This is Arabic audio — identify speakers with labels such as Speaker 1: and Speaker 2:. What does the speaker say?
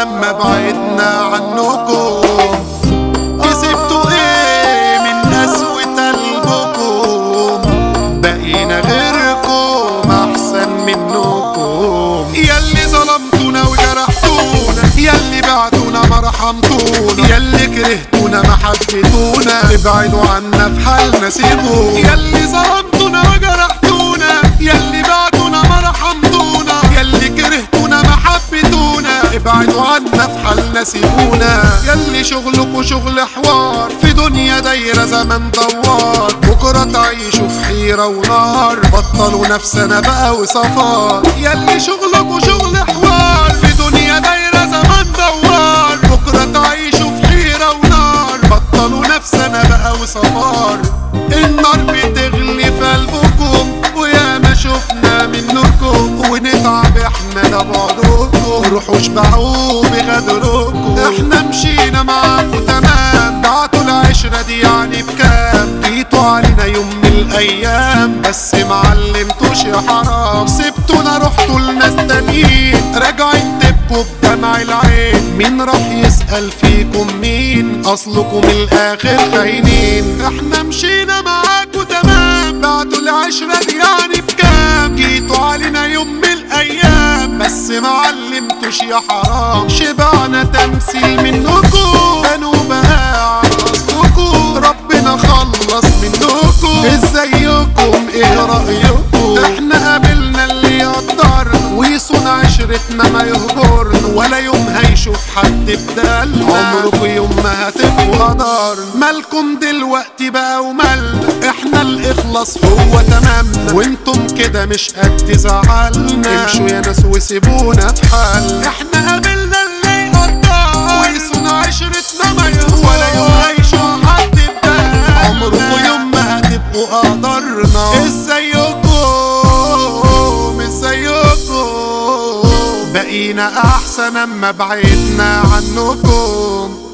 Speaker 1: اما بعدنا عنكم. كسبتوا ايه من قسوة قلبكم؟ بقينا غيركم احسن منكم. ياللي ظلمتونا وجرحتونا، ياللي بعتونا ما رحمتونا، ياللي كرهتونا ما حبيتونا، ابعدوا عنا في حالنا سيبونا. ياللي ظلمتونا وجرحتونا، ياللي بعتونا ما رحمتونا، ياللي كرهتونا ما حبيتونا، ابعدوا عنا في حالنا سيبونا. ياللي شغلكوا شغل حوار في دنيا دايرة زمن دوار، بكرة تعيشوا في حيرة ونار، بطلوا نفسنا بقى وصفار. ياللي شغلكوا شغل حوار في دنيا دايرة زمن دوار، بكرة تعيشوا في حيرة ونار، بطلوا نفسنا بقى وصفار. النار بتغلي في قلبكم ويا ما شفنا منكم، ونتعب احنا لبعضكم، روحوا اشبعوا بغدركم. احنا مشينا معاكم تمام، بعتوا العشرة دي يعني بكام؟ جيتوا علينا يوم من الايام بس معلمتوش يا حرام. سبتونا رحتوا لناس تانيين، راجعين تبكوا بدمع العين. مين راح يسأل فيكم مين؟ اصلكم الاخر خاينين. احنا مشينا معاكم تمام، بعتوا العشرة دي يعني بكام؟ جيتوا علينا يوم من الايام بس معلمتوش يا حرام. شبعنا تمثيل منكم، كانوا بقى على اصلكم، ربنا خلص منكم. ازيكم ايه رأيكم؟ احنا قابلنا اللي يقدرنا ويصون عشرتنا ما يهجرنا، ولا يوم هيشوف حد بدالنا، عمركم يوم ما هتبقوا قدرنا. مالكم دلوقتي بقى ومالنا؟ احنا الاخلاص هو تمامنا، وانتم كده مش قد زعلنا. امشوا يا ناس وسيبونا في حالنا. احنا قابلنا اللي يقدرنا ويصون عشرتنا ما يهجرنا، ولا يوم هيشوف حد بدالنا، عمركم يوم ما هتبقوا قدرنا. ازيكم بقينا احسن اما بعدنا عنكم.